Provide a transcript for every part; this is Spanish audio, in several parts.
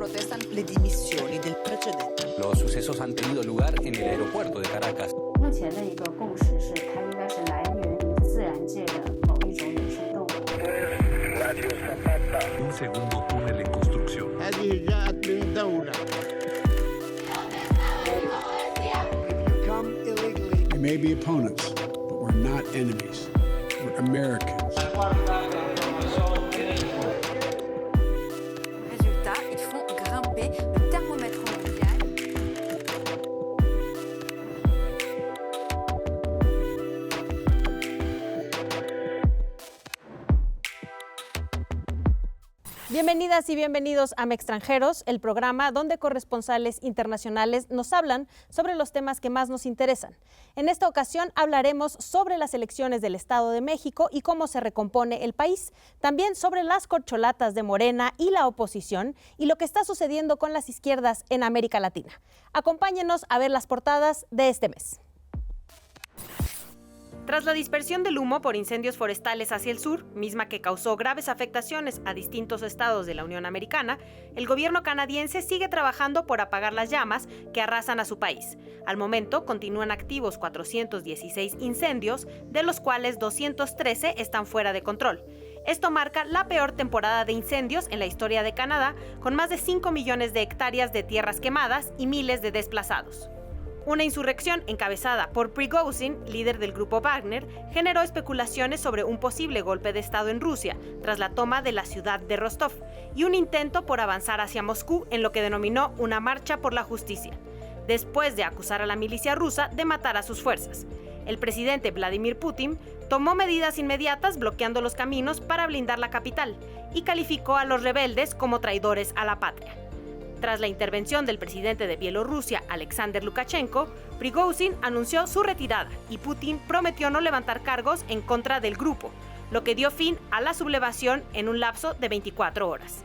protestan le dimissioni del precedente. Los sucesos han tenido lugar en el aeropuerto de Caracas. 目前的一个共识是，它应该是来源于自然界的某一种野生动物。Un segundo túnel en construcción. هذه جاءت من دولة. We may be opponents, but we're not enemies. We're Americans. Résultat, ils font grimper le thermomètre mondial. Bienvenidas y bienvenidos a Mextranjeros, el programa donde corresponsales internacionales nos hablan sobre los temas que más nos interesan. En esta ocasión hablaremos sobre las elecciones del Estado de México y cómo se recompone el país, también sobre las corcholatas de Morena y la oposición y lo que está sucediendo con las izquierdas en América Latina. Acompáñenos a ver las portadas de este mes. Tras la dispersión del humo por incendios forestales hacia el sur, misma que causó graves afectaciones a distintos estados de la Unión Americana, el gobierno canadiense sigue trabajando por apagar las llamas que arrasan a su país. Al momento, continúan activos 416 incendios, de los cuales 213 están fuera de control. Esto marca la peor temporada de incendios en la historia de Canadá, con más de 5 millones de hectáreas de tierras quemadas y miles de desplazados. Una insurrección encabezada por Prigozhin, líder del grupo Wagner, generó especulaciones sobre un posible golpe de Estado en Rusia, tras la toma de la ciudad de Rostov, y un intento por avanzar hacia Moscú en lo que denominó una marcha por la justicia, después de acusar a la milicia rusa de matar a sus fuerzas. El presidente Vladimir Putin tomó medidas inmediatas bloqueando los caminos para blindar la capital y calificó a los rebeldes como traidores a la patria. Tras la intervención del presidente de Bielorrusia, Alexander Lukashenko, Prigozhin anunció su retirada y Putin prometió no levantar cargos en contra del grupo, lo que dio fin a la sublevación en un lapso de 24 horas.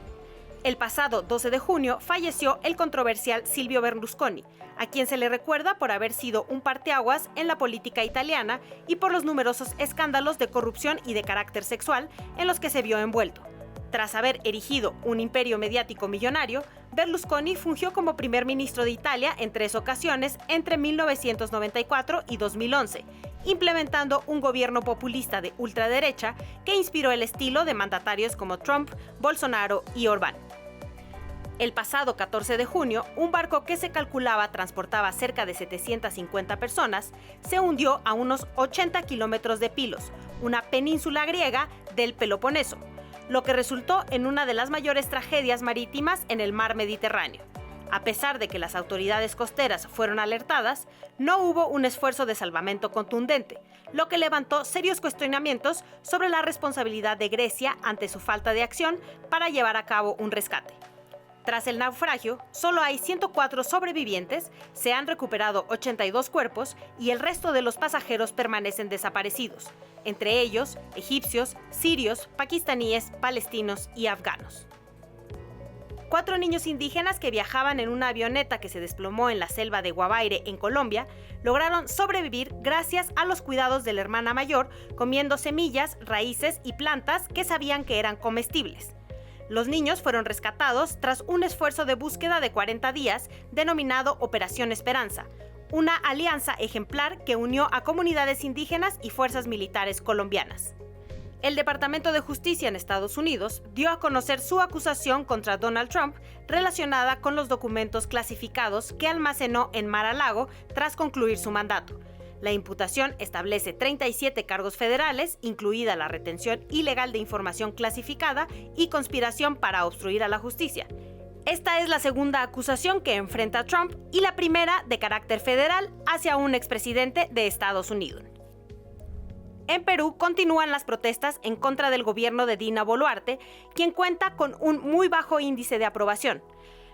El pasado 12 de junio falleció el controversial Silvio Berlusconi, a quien se le recuerda por haber sido un parteaguas en la política italiana y por los numerosos escándalos de corrupción y de carácter sexual en los que se vio envuelto. Tras haber erigido un imperio mediático millonario, Berlusconi fungió como primer ministro de Italia en 3 ocasiones entre 1994 y 2011, implementando un gobierno populista de ultraderecha que inspiró el estilo de mandatarios como Trump, Bolsonaro y Orbán. El pasado 14 de junio, un barco que se calculaba transportaba cerca de 750 personas, se hundió a unos 80 kilómetros de Pilos, una península griega del Peloponeso, lo que resultó en una de las mayores tragedias marítimas en el mar Mediterráneo. A pesar de que las autoridades costeras fueron alertadas, no hubo un esfuerzo de salvamento contundente, lo que levantó serios cuestionamientos sobre la responsabilidad de Grecia ante su falta de acción para llevar a cabo un rescate. Tras el naufragio, solo hay 104 sobrevivientes, se han recuperado 82 cuerpos y el resto de los pasajeros permanecen desaparecidos, entre ellos egipcios, sirios, pakistaníes, palestinos y afganos. 4 niños indígenas que viajaban en una avioneta que se desplomó en la selva de Guavaire, en Colombia, lograron sobrevivir gracias a los cuidados de la hermana mayor, comiendo semillas, raíces y plantas que sabían que eran comestibles. Los niños fueron rescatados tras un esfuerzo de búsqueda de 40 días denominado Operación Esperanza, una alianza ejemplar que unió a comunidades indígenas y fuerzas militares colombianas. El Departamento de Justicia en Estados Unidos dio a conocer su acusación contra Donald Trump relacionada con los documentos clasificados que almacenó en Mar-a-Lago tras concluir su mandato. La imputación establece 37 cargos federales, incluida la retención ilegal de información clasificada y conspiración para obstruir a la justicia. Esta es la segunda acusación que enfrenta Trump y la primera de carácter federal hacia un expresidente de Estados Unidos. En Perú continúan las protestas en contra del gobierno de Dina Boluarte, quien cuenta con un muy bajo índice de aprobación.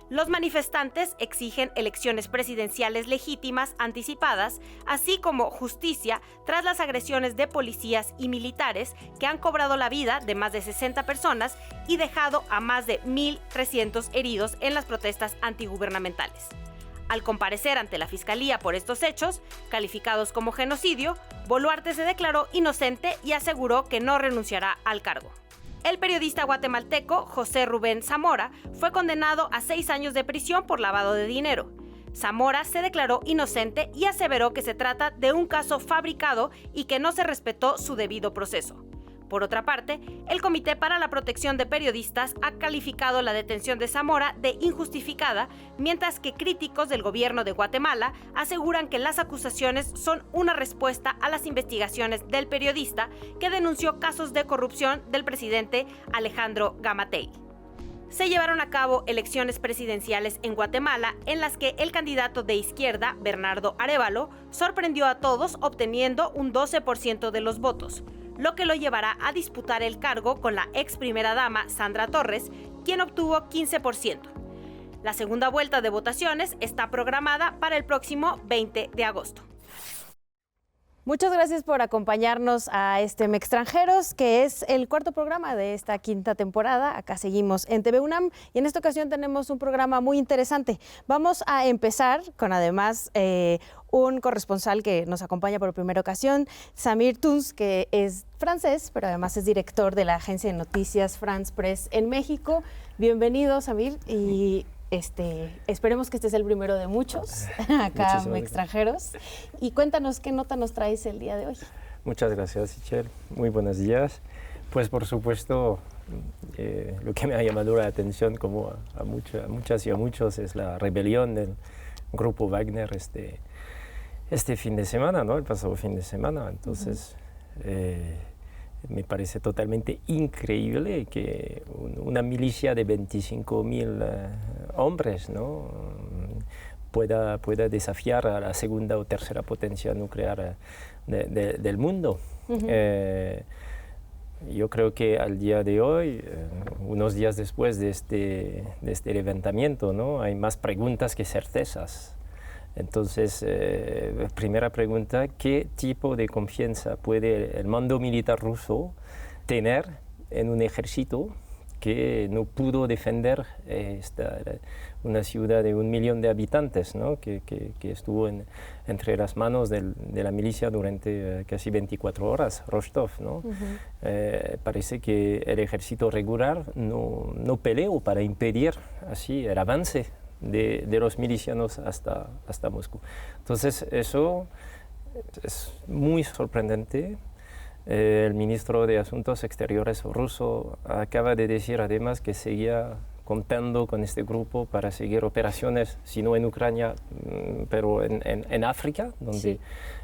Los manifestantes exigen elecciones presidenciales legítimas anticipadas, así como justicia tras las agresiones de policías y militares que han cobrado la vida de más de 60 personas y dejado a más de 1.300 heridos en las protestas antigubernamentales. Al comparecer ante la Fiscalía por estos hechos, calificados como genocidio, Boluarte se declaró inocente y aseguró que no renunciará al cargo. El periodista guatemalteco José Rubén Zamora fue condenado a 6 años de prisión por lavado de dinero. Zamora se declaró inocente y aseveró que se trata de un caso fabricado y que no se respetó su debido proceso. Por otra parte, el Comité para la Protección de Periodistas ha calificado la detención de Zamora de injustificada, mientras que críticos del gobierno de Guatemala aseguran que las acusaciones son una respuesta a las investigaciones del periodista que denunció casos de corrupción del presidente Alejandro Giammattei. Se llevaron a cabo elecciones presidenciales en Guatemala en las que el candidato de izquierda, Bernardo Arévalo, sorprendió a todos obteniendo un 12% de los votos, lo que lo llevará a disputar el cargo con la ex primera dama Sandra Torres, quien obtuvo 15%. La segunda vuelta de votaciones está programada para el próximo 20 de agosto. Muchas gracias por acompañarnos a este Mextranjeros, que es el cuarto programa de esta quinta temporada. Acá seguimos en TV UNAM y en esta ocasión tenemos un programa muy interesante. Vamos a empezar con además un corresponsal que nos acompaña por primera ocasión, Samir Tounes, que es francés, pero además es director de la agencia de noticias France Press en México. Bienvenido, Samir, y esperemos que este es el primero de muchos acá en Extranjeros. Y cuéntanos qué nota nos traes el día de hoy. Muchas gracias, Sichel. Muy buenos días. Pues por supuesto, lo que me ha llamado la atención, como a muchas y a muchos, es la rebelión del grupo Wagner este fin de semana, ¿no? El pasado fin de semana. Entonces, me parece totalmente increíble que una milicia de 25.000 hombres, ¿no?, pueda desafiar a la segunda o tercera potencia nuclear del mundo. Yo creo que al día de hoy, unos días después de este levantamiento, ¿no?, hay más preguntas que certezas. Entonces, primera pregunta, ¿qué tipo de confianza puede el mando militar ruso tener en un ejército que no pudo defender una ciudad de 1 millón de habitantes, ¿no?, que estuvo entre las manos de la milicia durante casi 24 horas, Rostov, ¿no? Parece que el ejército regular no peleó para impedir así el avance de los milicianos hasta Moscú. Entonces, eso es muy sorprendente. El ministro de Asuntos Exteriores ruso acaba de decir además que seguía contando con este grupo para seguir operaciones, si no en Ucrania, pero en África, donde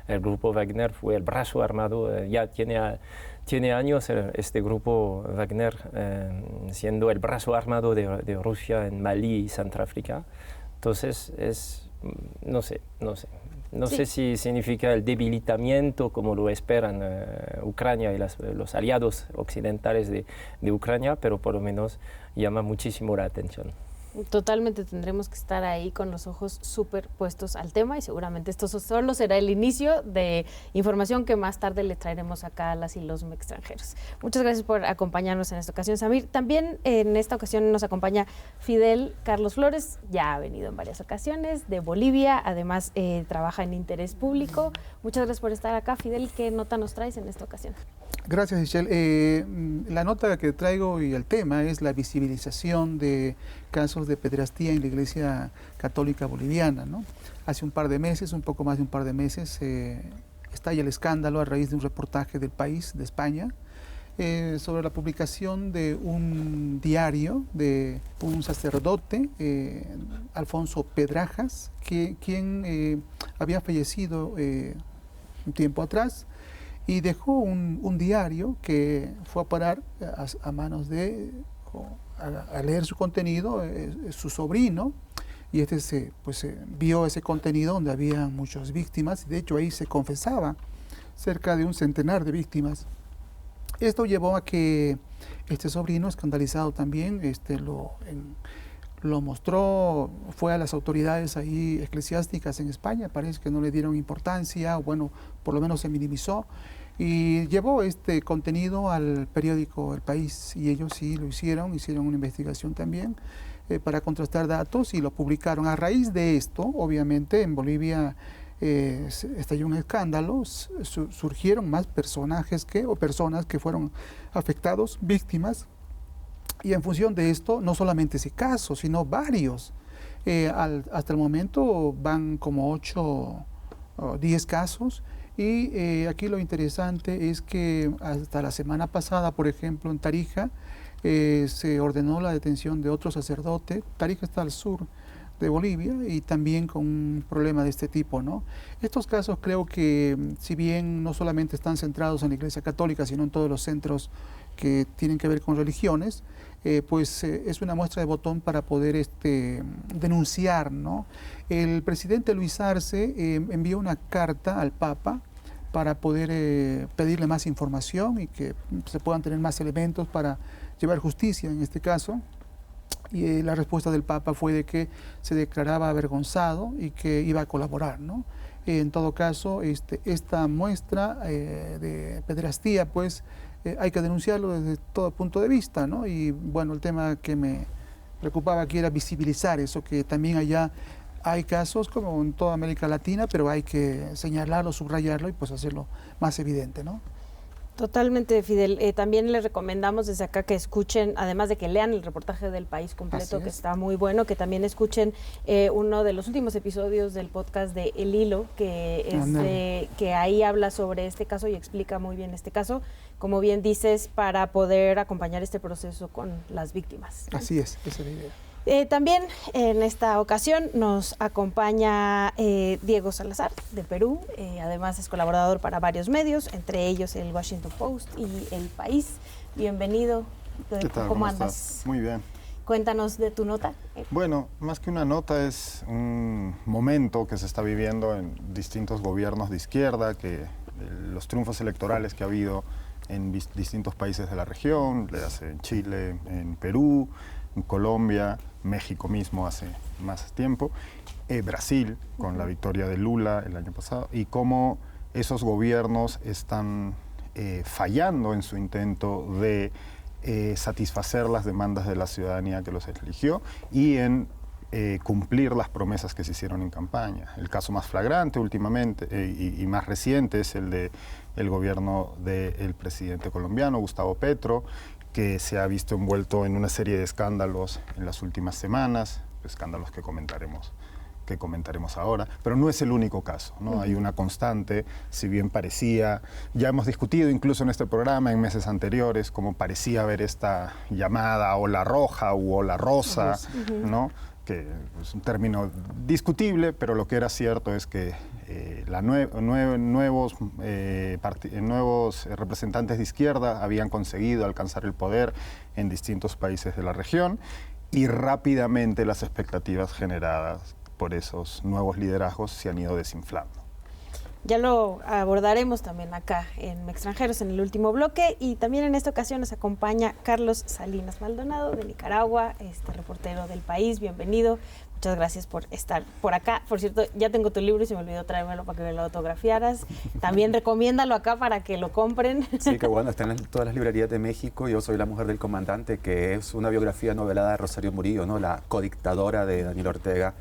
el grupo Wagner fue el brazo armado. Ya tiene años este grupo Wagner siendo el brazo armado de Rusia en Malí y Centroáfrica. Entonces, no sé si significa el debilitamiento como lo esperan Ucrania y los aliados occidentales de Ucrania, pero por lo menos llama muchísimo la atención. Totalmente, tendremos que estar ahí con los ojos súper puestos al tema y seguramente esto solo será el inicio de información que más tarde le traeremos acá a las y los extranjeros. Muchas gracias por acompañarnos en esta ocasión, Samir. También en esta ocasión nos acompaña Fidel Carlos Flores, ya ha venido en varias ocasiones, de Bolivia, además trabaja en Interés Público. Muchas gracias por estar acá, Fidel. ¿Qué nota nos traes en esta ocasión? Gracias, Michelle. La nota que traigo y el tema es la visibilización de casos de pederastía en la Iglesia Católica Boliviana, ¿no? Hace un par de meses, un poco más de un par de meses, estalla el escándalo a raíz de un reportaje del País, de España, sobre la publicación de un diario de un sacerdote, Alfonso Pedrajas, quien había fallecido un tiempo atrás, y dejó un diario que fue a parar a manos de, a leer su contenido, su sobrino, y vio ese contenido donde había muchas víctimas, y de hecho ahí se confesaba cerca de un centenar de víctimas. Esto llevó a que este sobrino, escandalizado también, lo mostró, fue a las autoridades ahí eclesiásticas en España, parece que no le dieron importancia, o bueno, por lo menos se minimizó, y llevó este contenido al periódico El País, y ellos sí lo hicieron una investigación también para contrastar datos y lo publicaron. A raíz de esto, obviamente, en Bolivia estalló un escándalo, surgieron más personas que fueron afectados, víctimas, y en función de esto, no solamente ese caso, sino varios. Hasta el momento van como 8 o 10 casos, y aquí lo interesante es que hasta la semana pasada, por ejemplo, en Tarija, se ordenó la detención de otro sacerdote. Tarija está al sur de Bolivia y también con un problema de este tipo, ¿no? Estos casos creo que, si bien no solamente están centrados en la Iglesia Católica, sino en todos los centros que tienen que ver con religiones, es una muestra de botón para poder denunciar, ¿no? El presidente Luis Arce envió una carta al Papa para poder pedirle más información y que se puedan tener más elementos para llevar justicia en este caso. Y la respuesta del Papa fue de que se declaraba avergonzado y que iba a colaborar, ¿no? En todo caso, esta muestra de pederastía, pues, hay que denunciarlo desde todo punto de vista, ¿no? Y bueno, el tema que me preocupaba aquí era visibilizar eso, que también allá hay casos como en toda América Latina, pero hay que señalarlo, subrayarlo y pues hacerlo más evidente, ¿no? Totalmente, Fidel. También les recomendamos desde acá que escuchen, además de que lean el reportaje del País completo, que está muy bueno, que también escuchen uno de los últimos episodios del podcast de El Hilo, que ahí habla sobre este caso y explica muy bien este caso, como bien dices, para poder acompañar este proceso con las víctimas. Así es, esa es la idea. También en esta ocasión nos acompaña Diego Salazar, de Perú. Además es colaborador para varios medios, entre ellos el Washington Post y El País. Bienvenido. ¿Qué tal? ¿Cómo andas? Muy bien. Cuéntanos de tu nota. Bueno, más que una nota, es un momento que se está viviendo en distintos gobiernos de izquierda, que los triunfos electorales que ha habido en distintos países de la región, en Chile, en Perú, en Colombia, México mismo hace más tiempo, Brasil con la victoria de Lula el año pasado, y cómo esos gobiernos están fallando en su intento de satisfacer las demandas de la ciudadanía que los eligió y en cumplir las promesas que se hicieron en campaña. El caso más flagrante últimamente y más reciente es el del gobierno del presidente colombiano, Gustavo Petro, que se ha visto envuelto en una serie de escándalos en las últimas semanas, escándalos que comentaremos ahora, pero no es el único caso, ¿no? Hay una constante, si bien parecía, ya hemos discutido incluso en este programa en meses anteriores, como parecía haber esta llamada ola roja u ola rosa, ¿no? Que es un término discutible, pero lo que era cierto es que nuevos representantes de izquierda habían conseguido alcanzar el poder en distintos países de la región y rápidamente las expectativas generadas por esos nuevos liderazgos se han ido desinflando. Ya lo abordaremos también acá en Extranjeros en el último bloque, y también en esta ocasión nos acompaña Carlos Salinas Maldonado de Nicaragua, reportero del País. Bienvenido. Muchas gracias por estar por acá. Por cierto, ya tengo tu libro y se me olvidó traérmelo para que me lo autografiaras. También recomiéndalo acá para que lo compren. Sí, qué bueno. Está en todas las librerías de México. Yo soy La mujer del comandante, que es una biografía novelada de Rosario Murillo, ¿no? La codictadora de Daniel Ortega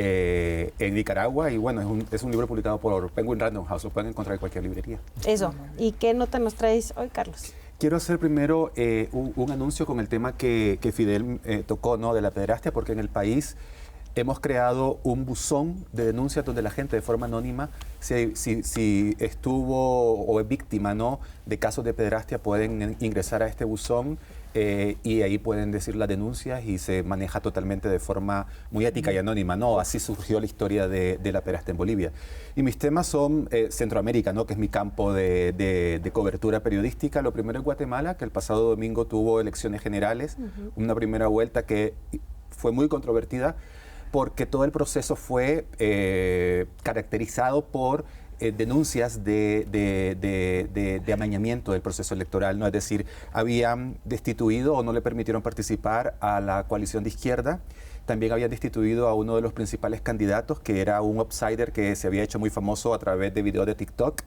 en Nicaragua. Y bueno, es un libro publicado por Penguin Random House. Lo pueden encontrar en cualquier librería. Eso. ¿Y qué nota nos traes hoy, Carlos? Quiero hacer primero un anuncio con el tema que Fidel tocó, ¿no? De la pederastia, porque en El País hemos creado un buzón de denuncias donde la gente de forma anónima, si estuvo o es víctima, ¿no?, de casos de pederastia, pueden ingresar a este buzón y ahí pueden decir las denuncias y se maneja totalmente de forma muy ética y anónima, ¿no? Así surgió la historia de la pederastia en Bolivia. Y mis temas son Centroamérica, ¿no?, que es mi campo de cobertura periodística. Lo primero es Guatemala, que el pasado domingo tuvo elecciones generales, una primera vuelta que fue muy controvertida, porque todo el proceso fue caracterizado por denuncias de amañamiento del proceso electoral, ¿no? Es decir, habían destituido o no le permitieron participar a la coalición de izquierda. También habían destituido a uno de los principales candidatos, que era un outsider que se había hecho muy famoso a través de videos de TikTok.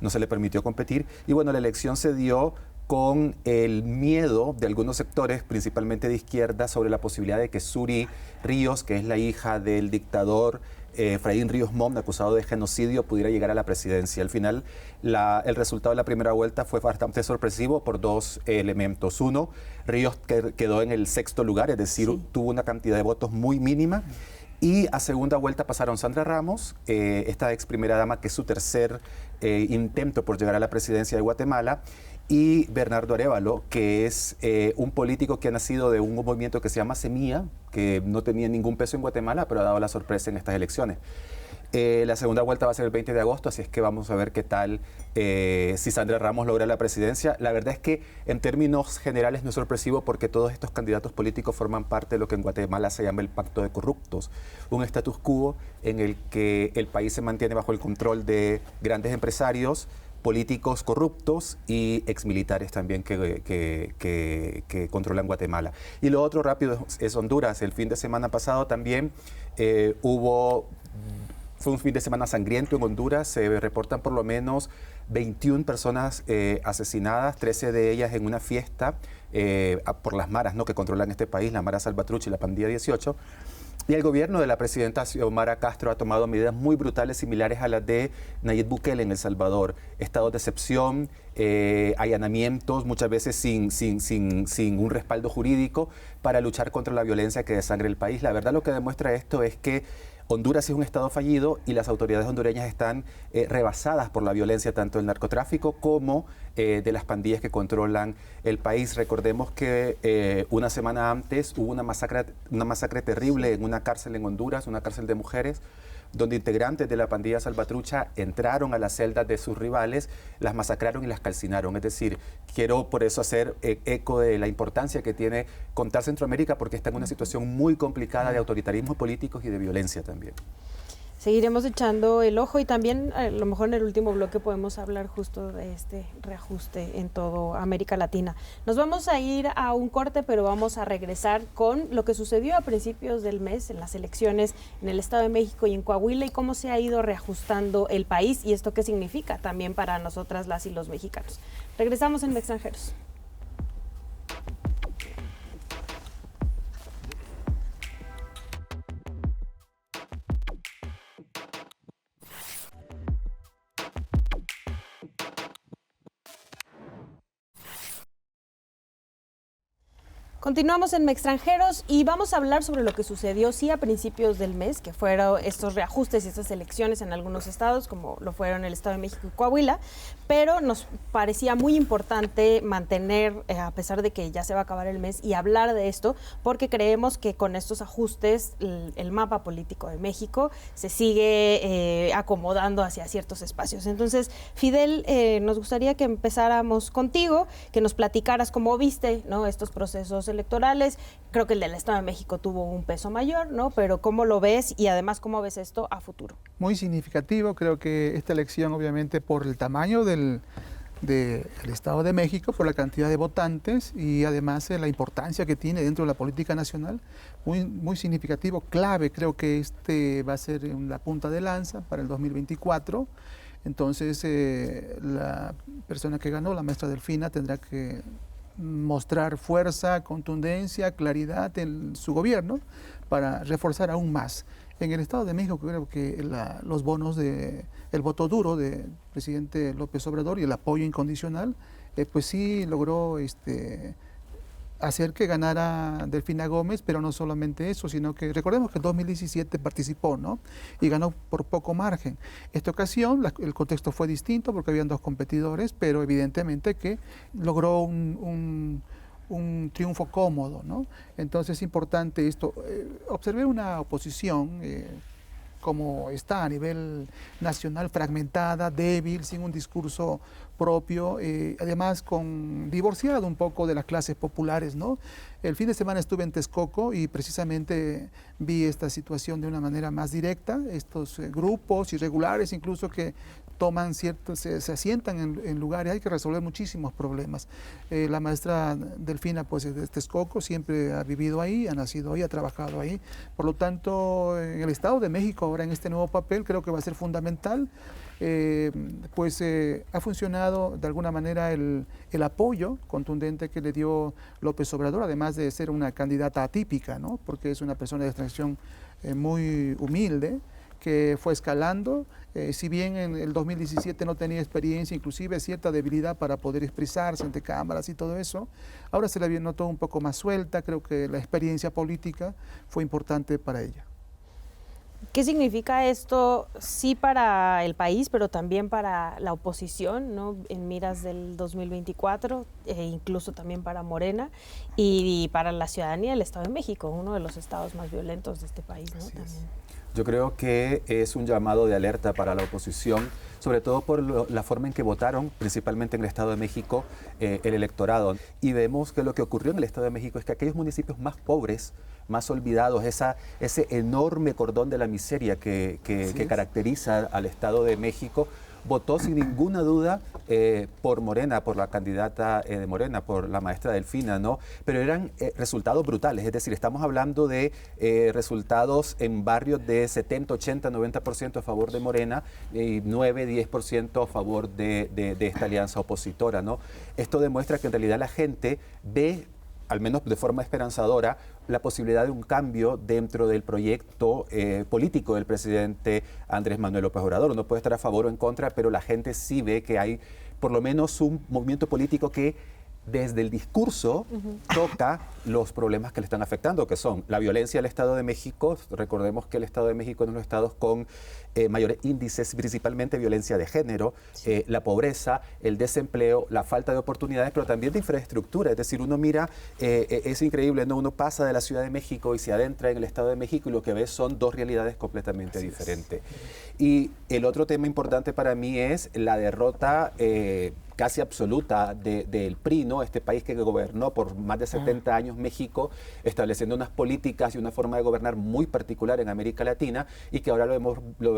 No se le permitió competir. Y bueno, la elección se dio con el miedo de algunos sectores, principalmente de izquierda, sobre la posibilidad de que Suri Ríos, que es la hija del dictador Efraín Ríos Montt, acusado de genocidio, pudiera llegar a la presidencia. Al final, el resultado de la primera vuelta fue bastante sorpresivo por dos elementos. Uno, Ríos quedó en el 6º lugar, es decir, tuvo una cantidad de votos muy mínima. Y a segunda vuelta pasaron Sandra Ramos, esta ex primera dama, que es su tercer intento por llegar a la presidencia de Guatemala, y Bernardo Arévalo, que es un político que ha nacido de un movimiento que se llama Semilla, que no tenía ningún peso en Guatemala, pero ha dado la sorpresa en estas elecciones. La segunda vuelta va a ser el 20 de agosto, así es que vamos a ver qué tal si Sandra Ramos logra la presidencia. La verdad es que en términos generales no es sorpresivo porque todos estos candidatos políticos forman parte de lo que en Guatemala se llama el pacto de corruptos, un status quo en el que el país se mantiene bajo el control de grandes empresarios, políticos corruptos y exmilitares también que controlan Guatemala. Y lo otro rápido es Honduras. El fin de semana pasado también fue un fin de semana sangriento en Honduras. Se reportan por lo menos 21 personas asesinadas, 13 de ellas en una fiesta por las maras, ¿no?, que controlan este país, la Mara Salvatrucha y la Pandilla 18. Y el gobierno de la presidenta Xiomara Castro ha tomado medidas muy brutales similares a las de Nayib Bukele en El Salvador. Estados de excepción, allanamientos, muchas veces sin un respaldo jurídico para luchar contra la violencia que desangre el país. La verdad, lo que demuestra esto es que Honduras es un estado fallido y las autoridades hondureñas están rebasadas por la violencia tanto del narcotráfico como de las pandillas que controlan el país. Recordemos que una semana antes hubo una masacre terrible en una cárcel en Honduras, una cárcel de mujeres, donde integrantes de la pandilla Salvatrucha entraron a las celdas de sus rivales, las masacraron y las calcinaron. Es decir, quiero por eso hacer eco de la importancia que tiene contar Centroamérica, porque está en una situación muy complicada de autoritarismo políticos y de violencia también. Seguiremos echando el ojo y también a lo mejor en el último bloque podemos hablar justo de este reajuste en toda América Latina. Nos vamos a ir a un corte, pero vamos a regresar con lo que sucedió a principios del mes en las elecciones en el Estado de México y en Coahuila y cómo se ha ido reajustando el país y esto qué significa también para nosotras las y los mexicanos. Regresamos en Extranjeros. Continuamos en Extranjeros y vamos a hablar sobre lo que sucedió sí a principios del mes, que fueron estos reajustes y estas elecciones en algunos estados, como lo fueron el Estado de México y Coahuila, pero nos parecía muy importante mantener, a pesar de que ya se va a acabar el mes, y hablar de esto, porque creemos que con estos ajustes el mapa político de México se sigue acomodando hacia ciertos espacios. Entonces, Fidel, nos gustaría que empezáramos contigo, que nos platicaras cómo viste, ¿no?, estos procesos electorales. Creo que el del Estado de México tuvo un peso mayor, ¿no? Pero ¿cómo lo ves y además cómo ves esto a futuro? Muy significativo, creo que esta elección obviamente por el tamaño del Estado de México, por la cantidad de votantes y además la importancia que tiene dentro de la política nacional, muy significativo, clave, creo que este va a ser la punta de lanza para el 2024. Entonces la persona que ganó, la maestra Delfina, tendrá que mostrar fuerza, contundencia, claridad en su gobierno para reforzar aún más. En el Estado de México creo que los bonos el voto duro del presidente López Obrador y el apoyo incondicional, pues sí logró hacer que ganara Delfina Gómez, pero no solamente eso, sino que recordemos que en 2017 participó, ¿no?, y ganó por poco margen. Esta ocasión el contexto fue distinto porque habían dos competidores, pero evidentemente que logró un triunfo cómodo, ¿no? Entonces es importante esto. Observé una oposición como está a nivel nacional, fragmentada, débil, sin un discurso propio, además divorciado un poco de las clases populares, ¿no? El fin de semana estuve en Texcoco y precisamente vi esta situación de una manera más directa, estos grupos irregulares incluso que toman se asientan en lugares, hay que resolver muchísimos problemas. La maestra Delfina, pues es de Texcoco, siempre ha vivido ahí, ha nacido ahí, ha trabajado ahí. Por lo tanto, en el Estado de México, ahora en este nuevo papel, creo que va a ser fundamental. Ha funcionado de alguna manera el apoyo contundente que le dio López Obrador, además de ser una candidata atípica, ¿no?, porque es una persona de extracción muy humilde, que fue escalando. Si bien en el 2017 no tenía experiencia, inclusive cierta debilidad para poder expresarse ante cámaras y todo eso, ahora se la notó un poco más suelta. Creo que la experiencia política fue importante para ella. ¿Qué significa esto, sí para el país, pero también para la oposición, ¿no? En miras del 2024, e incluso también para Morena y para la ciudadanía del Estado de México, uno de los estados más violentos de este país, ¿no? Yo creo que es un llamado de alerta para la oposición, sobre todo por la forma en que votaron, principalmente en el Estado de México, el electorado. Y vemos que lo que ocurrió en el Estado de México es que aquellos municipios más pobres, más olvidados, ese enorme cordón de la miseria que caracteriza al Estado de México, votó sin ninguna duda por Morena, por la candidata de Morena, por la maestra Delfina, ¿no? Pero eran resultados brutales, es decir, estamos hablando de resultados en barrios de 70, 80, 90% a favor de Morena y 9, 10% a favor de esta alianza opositora, ¿no? Esto demuestra que en realidad la gente ve, al menos de forma esperanzadora, la posibilidad de un cambio dentro del proyecto político del presidente Andrés Manuel López Obrador. Uno puede estar a favor o en contra, pero la gente sí ve que hay por lo menos un movimiento político que desde el discurso toca los problemas que le están afectando, que son la violencia del Estado de México. Recordemos que el Estado de México es uno de los estados con mayores índices, principalmente violencia de género, la pobreza, el desempleo, la falta de oportunidades, pero también de infraestructura. Es decir, uno mira, es increíble, ¿no? Uno pasa de la Ciudad de México y se adentra en el Estado de México y lo que ve son dos realidades completamente diferentes. Y el otro tema importante para mí es la derrota casi absoluta del PRI, ¿no? Este país que gobernó por más de 70 años México, estableciendo unas políticas y una forma de gobernar muy particular en América Latina y que ahora lo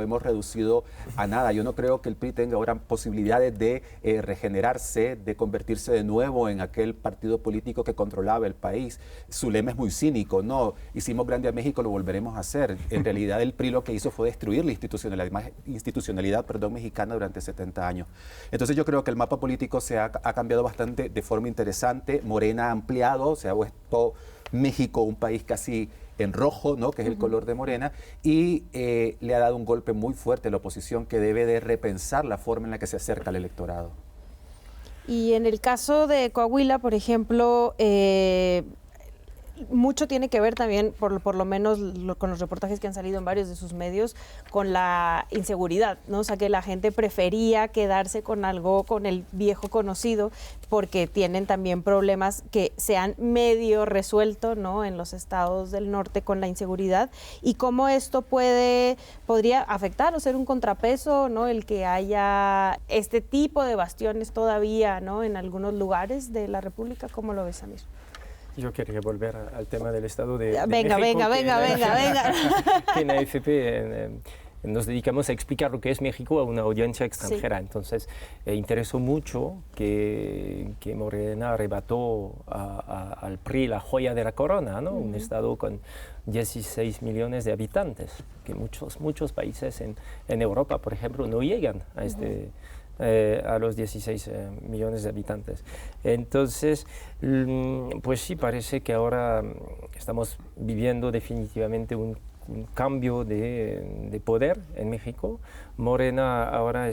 hemos reducido a nada. Yo no creo que el PRI tenga ahora posibilidades de regenerarse, de convertirse de nuevo en aquel partido político que controlaba el país. Su lema es muy cínico, ¿no? Hicimos grande a México, lo volveremos a hacer. En realidad el PRI lo que hizo fue destruir la institucionalidad mexicana durante 70 años. Entonces yo creo que el mapa político ha cambiado bastante de forma interesante. Morena ha ampliado, se ha vuelto México un país casi en rojo, ¿no? Que es el color de Morena, y le ha dado un golpe muy fuerte a la oposición que debe de repensar la forma en la que se acerca al electorado. Y en el caso de Coahuila, por ejemplo, mucho tiene que ver también, por lo menos con los reportajes que han salido en varios de sus medios, con la inseguridad, ¿no? O sea, que la gente prefería quedarse con algo, con el viejo conocido, porque tienen también problemas que se han medio resuelto, ¿no? En los estados del norte con la inseguridad, y cómo esto podría afectar o ser un contrapeso, ¿no? El que haya este tipo de bastiones todavía, ¿no? En algunos lugares de la República. ¿Cómo lo ves, Samir? Yo quería volver al tema del Estado de México. Venga. Que en AFP nos dedicamos a explicar lo que es México a una audiencia extranjera. Sí. Entonces, interesó mucho que Morena arrebató al PRI la joya de la corona, ¿no? Un Estado con 16 millones de habitantes, que muchos países en Europa, por ejemplo, no llegan a los 16 millones de habitantes. Entonces, pues sí, parece que ahora estamos viviendo definitivamente un cambio de poder en México. Morena ahora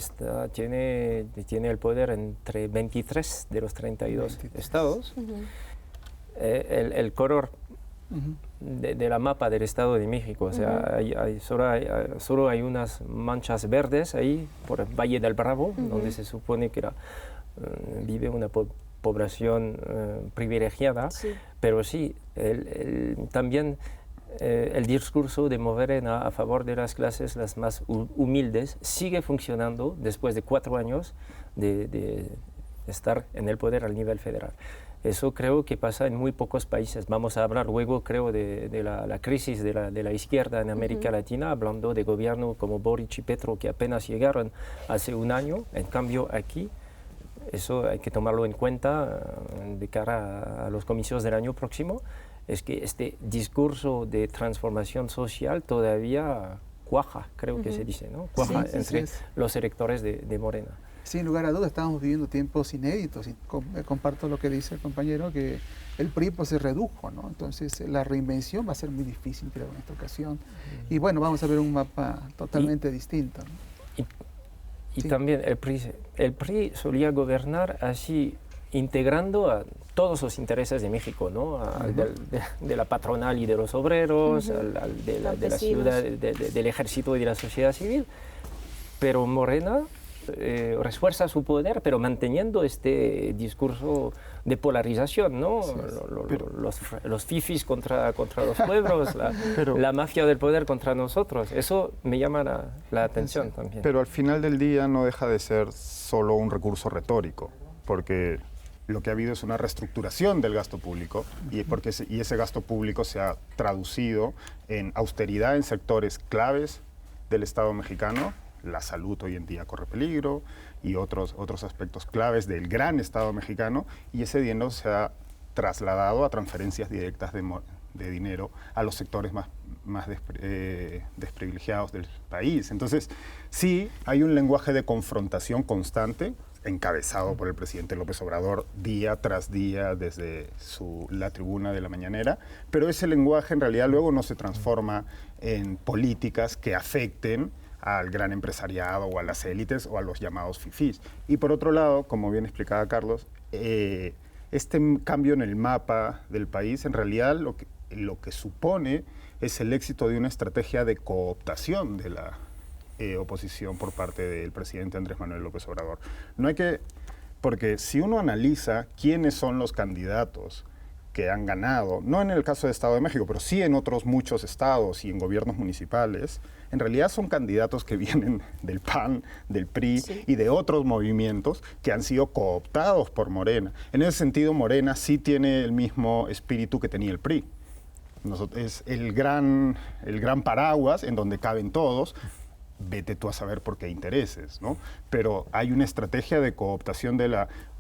tiene el poder entre 23 de los 32 estados. El color de la mapa del Estado de México, o sea, solo hay unas manchas verdes ahí por el Valle del Bravo, donde se supone que vive una población privilegiada, pero sí, también el discurso de Morena a favor de las clases las más humildes sigue funcionando después de 4 años de estar en el poder al nivel federal. Eso creo que pasa en muy pocos países. Vamos a hablar luego, creo, de la crisis de la izquierda en América Latina, hablando de gobiernos como Boric y Petro, que apenas llegaron hace un año. En cambio, aquí, eso hay que tomarlo en cuenta de cara a los comicios del año próximo, es que este discurso de transformación social todavía cuaja, creo que se dice, ¿no? Cuaja entre los electores de Morena. Sin lugar a dudas, estamos viviendo tiempos inéditos. Y comparto lo que dice el compañero, que el PRI pues, se redujo, ¿no? Entonces, la reinvención va a ser muy difícil, creo, en esta ocasión. Y bueno, vamos a ver un mapa totalmente distinto, ¿no? Y también el PRI solía gobernar así, integrando a todos los intereses de México, ¿no? De la patronal y de los obreros, de la ciudad, del ejército y de la sociedad civil. Pero Morena refuerza su poder, pero manteniendo este discurso de polarización, ¿no? Sí, los fifis contra los pueblos, la mafia del poder contra nosotros. Eso me llama la atención también. Pero al final del día no deja de ser solo un recurso retórico, porque lo que ha habido es una reestructuración del gasto público y ese gasto público se ha traducido en austeridad en sectores claves del Estado mexicano. La salud hoy en día corre peligro y otros aspectos claves del gran Estado mexicano, y ese dinero se ha trasladado a transferencias directas de dinero a los sectores más desprivilegiados del país. Entonces, sí, hay un lenguaje de confrontación constante, encabezado por el presidente López Obrador día tras día desde la tribuna de la mañanera, pero ese lenguaje en realidad luego no se transforma en políticas que afecten al gran empresariado o a las élites o a los llamados fifís. Y por otro lado, como bien explicaba Carlos, este cambio en el mapa del país en realidad lo que supone es el éxito de una estrategia de cooptación de la oposición por parte del presidente Andrés Manuel López Obrador. Porque si uno analiza quiénes son los candidatos que han ganado, no en el caso del Estado de México, pero sí en otros muchos estados y en gobiernos municipales, en realidad son candidatos que vienen del PAN, del PRI y de otros movimientos que han sido cooptados por Morena. En ese sentido, Morena sí tiene el mismo espíritu que tenía el PRI. Es el gran paraguas en donde caben todos. Vete tú a saber por qué intereses, ¿no? Pero hay una estrategia de cooptación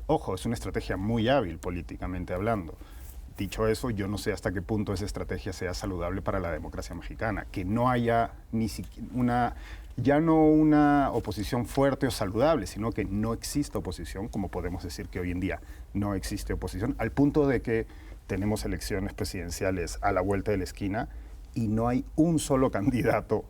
Ojo, es una estrategia muy hábil políticamente hablando. Dicho eso, yo no sé hasta qué punto esa estrategia sea saludable para la democracia mexicana. Que no haya ya no una oposición fuerte o saludable, sino que no existe oposición, como podemos decir que hoy en día no existe oposición, al punto de que tenemos elecciones presidenciales a la vuelta de la esquina y no hay un solo candidato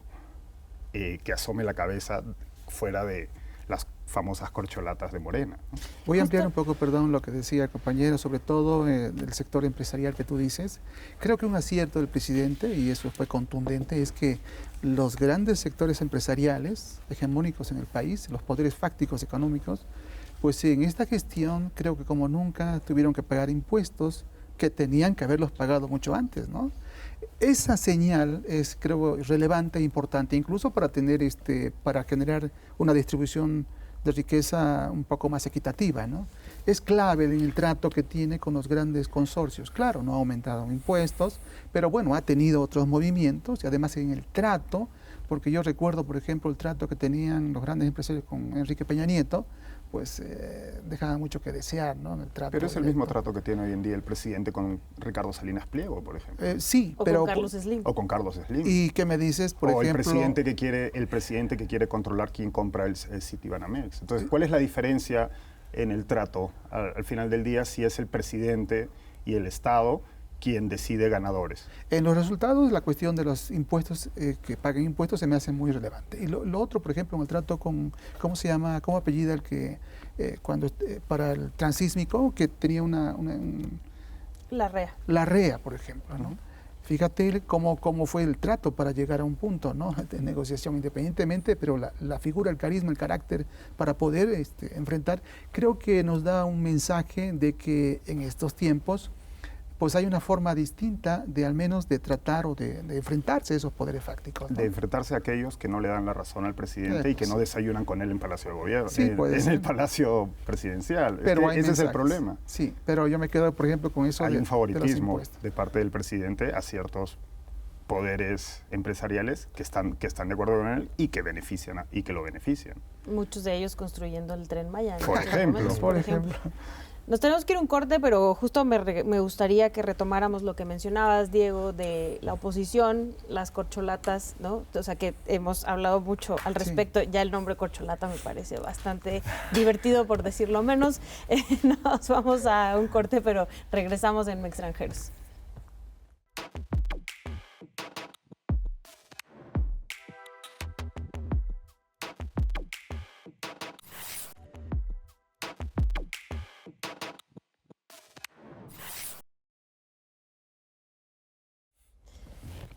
que asome la cabeza fuera de las famosas corcholatas de Morena. Voy a ampliar un poco, perdón, lo que decía el compañero, sobre todo del sector empresarial que tú dices. Creo que un acierto del presidente, y eso fue contundente, es que los grandes sectores empresariales hegemónicos en el país, los poderes fácticos económicos, pues en esta gestión creo que como nunca tuvieron que pagar impuestos que tenían que haberlos pagado mucho antes, ¿no? Esa señal es, creo, relevante e importante, incluso para generar una distribución de riqueza un poco más equitativa, ¿no? Es clave en el trato que tiene con los grandes consorcios. Claro, no ha aumentado impuestos, pero bueno, ha tenido otros movimientos y además en el trato, porque yo recuerdo, por ejemplo, el trato que tenían los grandes empresarios con Enrique Peña Nieto, pues dejaba mucho que desear, ¿no? En el trato. Pero es el mismo trato que tiene hoy en día el presidente con Ricardo Salinas Pliego, por ejemplo. Sí, pero con Carlos Slim. O con Carlos Slim. ¿Y qué me dices, por ejemplo? El presidente que quiere controlar quién compra el Citibanamex. Entonces, ¿cuál es la diferencia en el trato? Al final del día, si es el presidente y el Estado quien decide ganadores. En los resultados, la cuestión de los impuestos, que paguen impuestos, se me hace muy relevante. Y lo otro, por ejemplo, en el trato con, ¿cómo se llama? ¿Cómo apellida el que, para el transísmico, que tenía La REA. La REA, por ejemplo, ¿no? Fíjate cómo fue el trato para llegar a un punto, ¿no? De negociación independientemente, pero la figura, el carisma, el carácter para poder enfrentar, creo que nos da un mensaje de que en estos tiempos pues hay una forma distinta de al menos de tratar o de enfrentarse a esos poderes fácticos, ¿no? De enfrentarse a aquellos que no le dan la razón al presidente y que no desayunan con él en Palacio de Gobierno, sí, en el Palacio Presidencial. Pero ese es el problema. Sí, pero yo me quedo, por ejemplo, con eso. Hay un favoritismo de parte del presidente a ciertos poderes empresariales que están de acuerdo con él y que lo benefician. Muchos de ellos construyendo el Tren Maya, ¿no? Por ejemplo. Nos tenemos que ir a un corte, pero justo me gustaría que retomáramos lo que mencionabas, Diego, de la oposición, las corcholatas, ¿no? O sea, que hemos hablado mucho al respecto. Sí. Ya el nombre corcholata me parece bastante divertido, por decirlo menos. Nos vamos a un corte, pero regresamos en Extranjeros.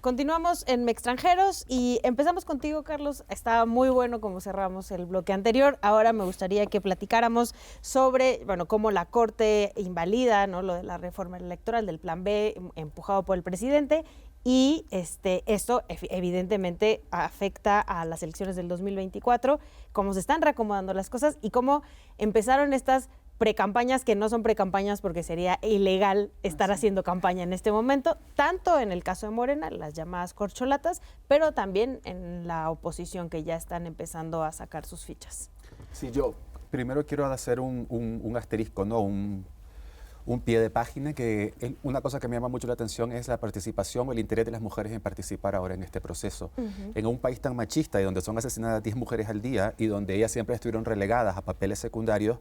Continuamos en Extranjeros y empezamos contigo, Carlos. Estaba muy bueno como cerramos el bloque anterior. Ahora me gustaría que platicáramos sobre, bueno, cómo la Corte invalida, ¿no?, lo de la reforma electoral del Plan B empujado por el presidente, y esto evidentemente afecta a las elecciones del 2024, cómo se están reacomodando las cosas y cómo empezaron estas precampañas que no son precampañas porque sería ilegal estar haciendo campaña en este momento, tanto en el caso de Morena, las llamadas corcholatas, pero también en la oposición, que ya están empezando a sacar sus fichas. Sí, yo primero quiero hacer un asterisco, ¿no? Un pie de página, que una cosa que me llama mucho la atención es la participación o el interés de las mujeres en participar ahora en este proceso. En un país tan machista y donde son asesinadas 10 mujeres al día y donde ellas siempre estuvieron relegadas a papeles secundarios,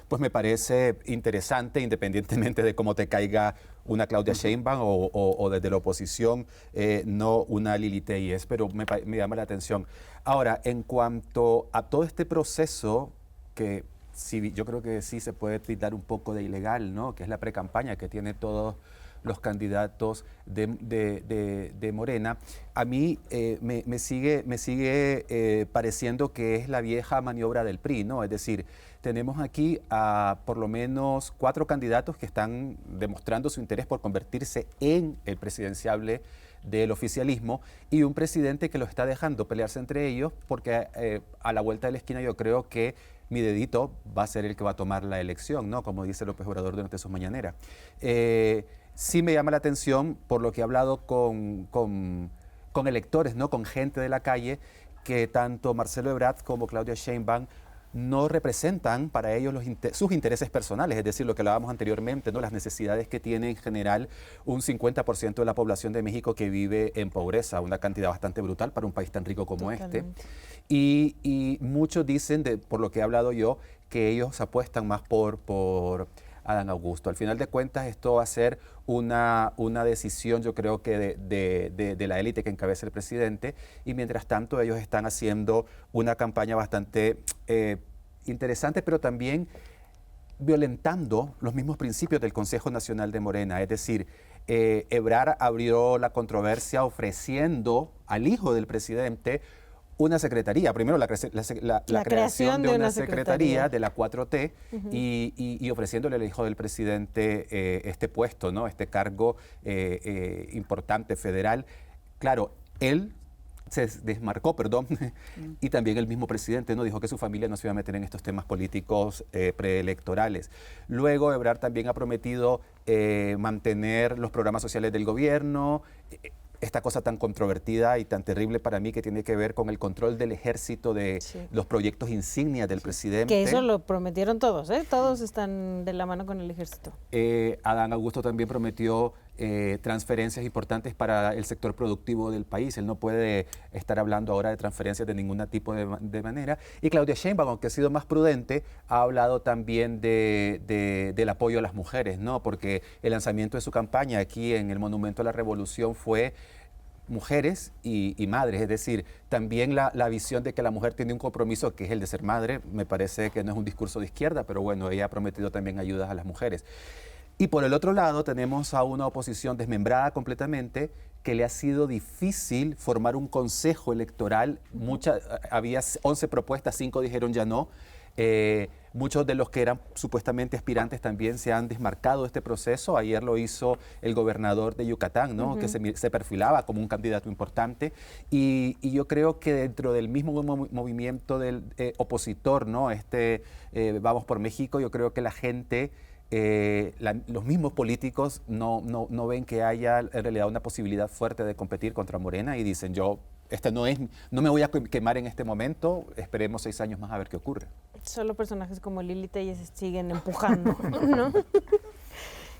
pues me parece interesante, independientemente de cómo te caiga una Claudia Sheinbaum o desde la oposición, no una Lili Telles, pero me llama la atención. Ahora, en cuanto a todo este proceso, que sí, yo creo que sí se puede tildar un poco de ilegal, ¿no?, que es la precampaña que tiene todos los candidatos de Morena, a mí me sigue pareciendo que es la vieja maniobra del PRI, ¿no? Es decir, tenemos aquí a por lo menos 4 candidatos que están demostrando su interés por convertirse en el presidenciable del oficialismo y un presidente que lo está dejando pelearse entre ellos porque a la vuelta de la esquina yo creo que mi dedito va a ser el que va a tomar la elección, ¿no?, como dice López Obrador durante sus mañaneras. Sí me llama la atención, por lo que he hablado con electores, ¿no?, con gente de la calle, que tanto Marcelo Ebrard como Claudia Sheinbaum no representan para ellos sus intereses personales, es decir, lo que hablábamos anteriormente, ¿no?, las necesidades que tiene en general un 50% de la población de México que vive en pobreza, una cantidad bastante brutal para un país tan rico como este. Y muchos dicen, por lo que he hablado yo, que ellos apuestan más por Adán Augusto. Al final de cuentas, esto va a ser una decisión, yo creo que de la élite que encabeza el presidente, y mientras tanto ellos están haciendo una campaña bastante interesante, pero también violentando los mismos principios del Consejo Nacional de Morena. Es decir, Ebrard abrió la controversia ofreciendo al hijo del presidente una secretaría, primero la creación de una secretaría de la 4T y ofreciéndole al hijo del presidente este puesto, ¿no?, este cargo importante federal. Claro, él se desmarcó, y también el mismo presidente, ¿no?, dijo que su familia no se iba a meter en estos temas políticos preelectorales. Luego, Ebrard también ha prometido mantener los programas sociales del gobierno, esta cosa tan controvertida y tan terrible para mí que tiene que ver con el control del ejército de los proyectos insignias del presidente. Que eso lo prometieron todos, ¿eh? Todos están de la mano con el ejército. Adán Augusto también prometió transferencias importantes para el sector productivo del país. Él no puede estar hablando ahora de transferencias de ningún tipo de manera. Y Claudia Sheinbaum, aunque ha sido más prudente, ha hablado también del apoyo a las mujeres, ¿no?, porque el lanzamiento de su campaña aquí en el Monumento a la Revolución fue mujeres y madres, es decir, también la visión de que la mujer tiene un compromiso que es el de ser madre. Me parece que no es un discurso de izquierda, pero bueno, ella ha prometido también ayudas a las mujeres. Y por el otro lado tenemos a una oposición desmembrada completamente, que le ha sido difícil formar un consejo electoral. Había 11 propuestas, 5 dijeron ya no. Muchos de los que eran supuestamente aspirantes también se han desmarcado de este proceso. Ayer lo hizo el gobernador de Yucatán, ¿no?, que se perfilaba como un candidato importante. Y yo creo que dentro del mismo movimiento del opositor, ¿no?, Vamos por México, yo creo que la gente, los mismos políticos no ven que haya en realidad una posibilidad fuerte de competir contra Morena y dicen, no me voy a quemar en este momento, esperemos 6 años más a ver qué ocurre. Solo personajes como Lili Telles siguen empujando, ¿no?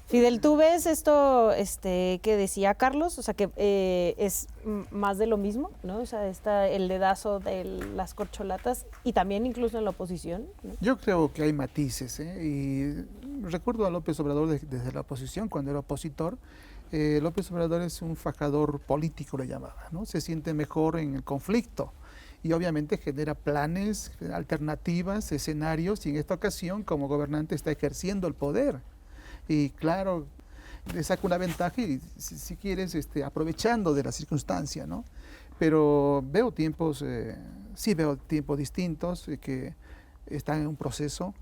Fidel, ¿tú ves esto que decía Carlos? O sea, que es más de lo mismo, ¿no? O sea, está el dedazo de las corcholatas y también incluso en la oposición, ¿no? Yo creo que hay matices, y recuerdo a López Obrador desde la oposición, cuando era opositor. López Obrador es un fajador político, le llamaba, ¿no? Se siente mejor en el conflicto y obviamente genera planes, alternativas, escenarios, y en esta ocasión como gobernante está ejerciendo el poder. Y claro, le saca una ventaja y si quieres, aprovechando de la circunstancia, ¿no? Pero veo tiempos, veo tiempos distintos que están en un proceso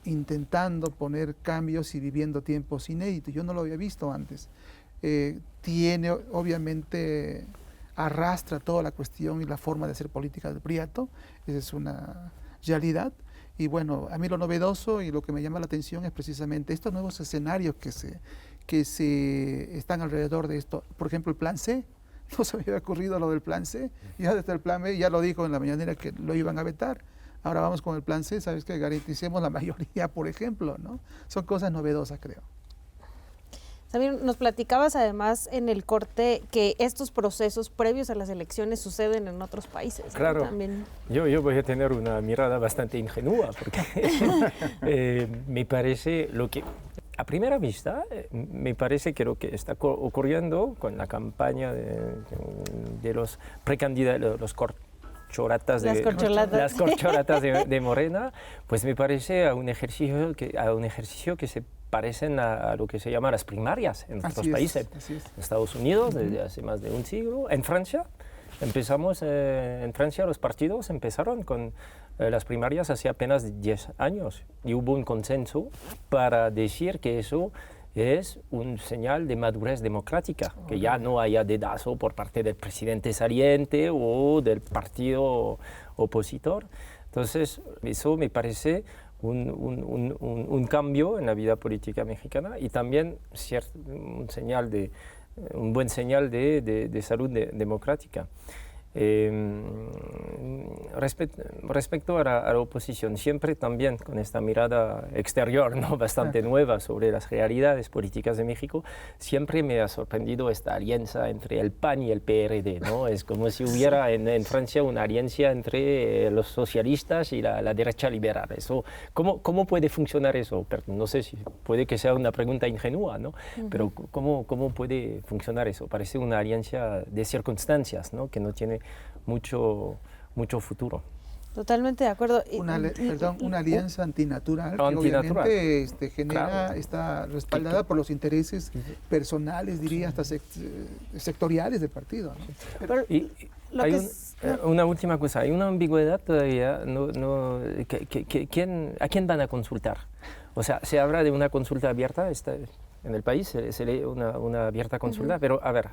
intentando poner cambios y viviendo tiempos inéditos. Yo no lo había visto antes. Tiene, obviamente, arrastra toda la cuestión y la forma de hacer política del Prieto. Esa es una realidad. Y bueno, a mí lo novedoso y lo que me llama la atención es precisamente estos nuevos escenarios que se están alrededor de esto. Por ejemplo, el Plan C. No se me había ocurrido lo del Plan C. Ya desde el Plan B ya lo dijo en la mañanera que lo iban a vetar. Ahora vamos con el Plan C, ¿sabes qué? Garanticemos la mayoría, por ejemplo, ¿no? Son cosas novedosas, creo. Samir, nos platicabas además en el corte que estos procesos previos a las elecciones suceden en otros países, ¿no? Claro, También. Yo voy a tener una mirada bastante ingenua, porque me parece lo que, a primera vista, me parece que lo que está ocurriendo con la campaña de los precandidatos, los corcholatas de Morena, pues me parece a un ejercicio que se parecen a lo que se llama las primarias en otros países. En Estados Unidos, desde hace más de un siglo. En Francia, los partidos empezaron con las primarias hace apenas 10 años y hubo un consenso para decir que eso es un señal de madurez democrática, que ya no haya dedazo por parte del presidente saliente o del partido opositor. Entonces, eso me parece un cambio en la vida política mexicana y también un buen señal de salud democrática. Respecto a la oposición, siempre también con esta mirada exterior, ¿no? Bastante nueva sobre las realidades políticas de México, siempre me ha sorprendido esta alianza entre el PAN y el PRD, ¿no? Es como si hubiera en Francia una alianza entre los socialistas y la derecha liberal. Eso, ¿cómo puede funcionar eso? No sé si puede que sea una pregunta ingenua, ¿no? Pero ¿cómo puede funcionar eso? Parece una alianza de circunstancias, ¿no? Que no tiene mucho futuro. Totalmente de acuerdo. Una alianza antinatural que obviamente genera, está respaldada por los intereses personales, diría, hasta sectoriales del partido, ¿no? Una última cosa, hay una ambigüedad todavía, ¿a quién van a consultar? O sea, se habla de una consulta abierta, en el país se lee una abierta consulta, pero a ver,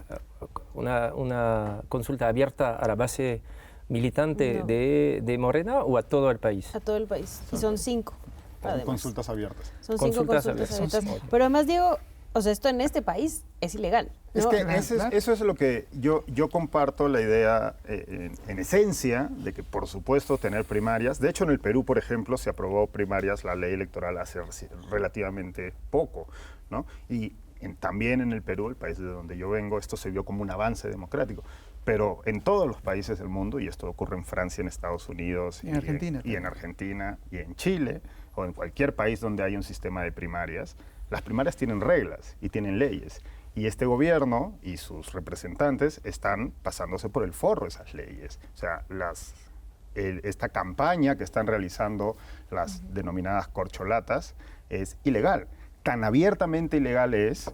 una consulta abierta a la base militante de Morena o a todo el país? A todo el país, y son 5. Consultas abiertas. Son 5 consultas abiertas. Pero además, Diego, o sea, esto en este país es ilegal, ¿no? Es que eso es lo que yo comparto la idea en esencia de que, por supuesto, tener primarias. De hecho, en el Perú, por ejemplo, se aprobó primarias, la ley electoral, hace relativamente poco, ¿no? Y también en el Perú, el país de donde yo vengo, esto se vio como un avance democrático. Pero en todos los países del mundo, y esto ocurre en Francia, en Estados Unidos, en Argentina y en Chile, o en cualquier país donde hay un sistema de primarias, las primarias tienen reglas y tienen leyes. Y este gobierno y sus representantes están pasándose por el forro esas leyes. O sea, esta campaña que están realizando las denominadas corcholatas es ilegal. Tan abiertamente ilegal es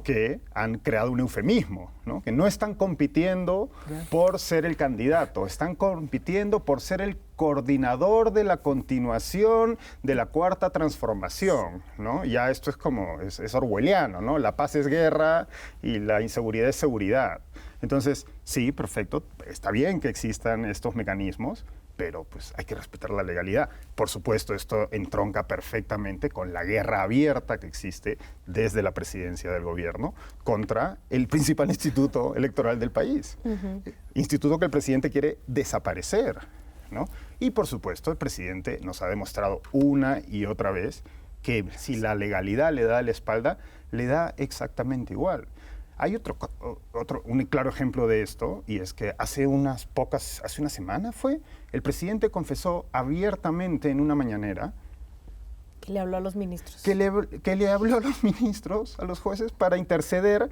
que han creado un eufemismo, ¿no? Que no están compitiendo por ser el candidato, están compitiendo por ser el coordinador de la continuación de la cuarta transformación, ¿no? Ya esto es como, es orwelliano, ¿no? La paz es guerra y la inseguridad es seguridad. Entonces, sí, perfecto, está bien que existan estos mecanismos, pero pues hay que respetar la legalidad. Por supuesto, esto entronca perfectamente con la guerra abierta que existe desde la presidencia del gobierno contra el principal instituto electoral del país. Instituto que el presidente quiere desaparecer, ¿no? Y por supuesto, el presidente nos ha demostrado una y otra vez que si la legalidad le da la espalda, le da exactamente igual. Hay un claro ejemplo de esto, y es que hace una semana el presidente confesó abiertamente en una mañanera que le habló a los ministros. Que le habló a los ministros, a los jueces, para interceder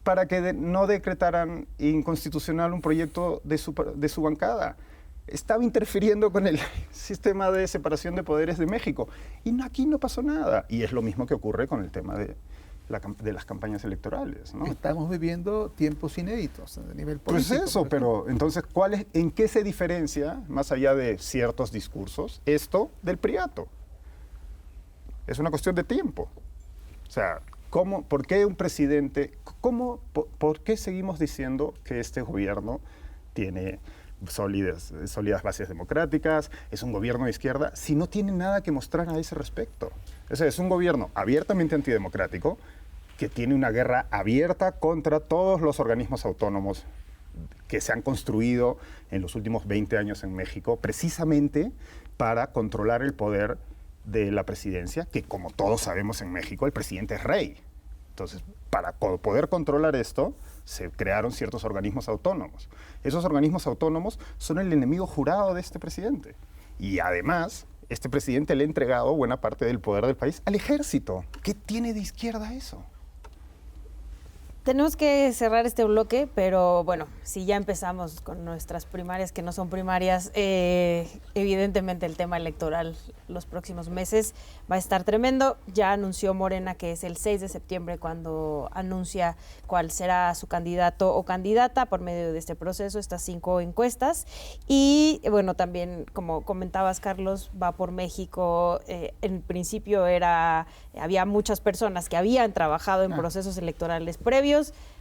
para que no decretaran inconstitucional un proyecto de su bancada. Estaba interfiriendo con el sistema de separación de poderes de México. Y aquí no pasó nada. Y es lo mismo que ocurre con el tema de las campañas electorales, ¿no? Estamos viviendo tiempos inéditos a nivel político. Pues eso, pero entonces, ¿en qué se diferencia, más allá de ciertos discursos, esto del priato? Es una cuestión de tiempo. O sea, ¿por qué un presidente, por qué seguimos diciendo que este gobierno tiene sólidas bases democráticas, es un gobierno de izquierda, si no tiene nada que mostrar a ese respecto? O sea, es un gobierno abiertamente antidemocrático que tiene una guerra abierta contra todos los organismos autónomos que se han construido en los últimos 20 años en México, precisamente para controlar el poder de la presidencia, que como todos sabemos en México, el presidente es rey. Entonces, para poder controlar esto, se crearon ciertos organismos autónomos. Esos organismos autónomos son el enemigo jurado de este presidente. Y además, este presidente le ha entregado buena parte del poder del país al ejército. ¿Qué tiene de izquierda eso? Tenemos que cerrar este bloque, pero bueno, si ya empezamos con nuestras primarias, que no son primarias, evidentemente el tema electoral los próximos meses va a estar tremendo. Ya anunció Morena que es el 6 de septiembre cuando anuncia cuál será su candidato o candidata por medio de este proceso, estas 5 encuestas. Y bueno, también, como comentabas, Carlos, va por México. En principio había muchas personas que habían trabajado en procesos electorales previos.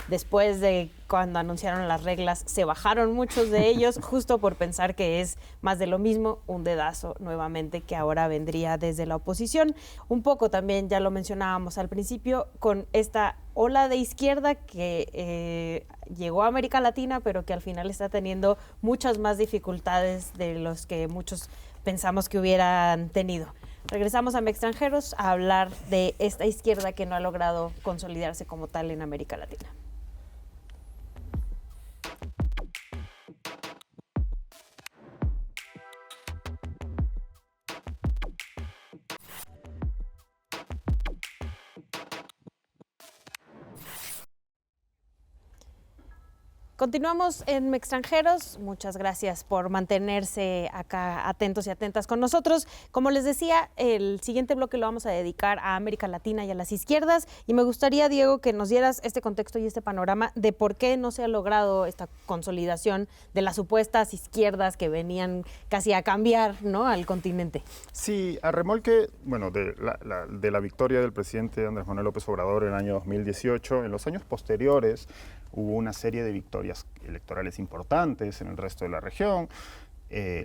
Después de cuando anunciaron las reglas, se bajaron muchos de ellos justo por pensar que es más de lo mismo, un dedazo nuevamente que ahora vendría desde la oposición. Un poco también, ya lo mencionábamos al principio, con esta ola de izquierda que llegó a América Latina, pero que al final está teniendo muchas más dificultades de los que muchos pensamos que hubieran tenido. Regresamos a Extranjeros a hablar de esta izquierda que no ha logrado consolidarse como tal en América Latina. Continuamos en Extranjeros. Muchas gracias por mantenerse acá atentos y atentas con nosotros. Como les decía, el siguiente bloque lo vamos a dedicar a América Latina y a las izquierdas. Y me gustaría, Diego, que nos dieras este contexto y este panorama de por qué no se ha logrado esta consolidación de las supuestas izquierdas que venían casi a cambiar, ¿no?, al continente. Sí, a remolque, bueno, de la victoria del presidente Andrés Manuel López Obrador en el año 2018, en los años posteriores hubo una serie de victorias electorales importantes en el resto de la región,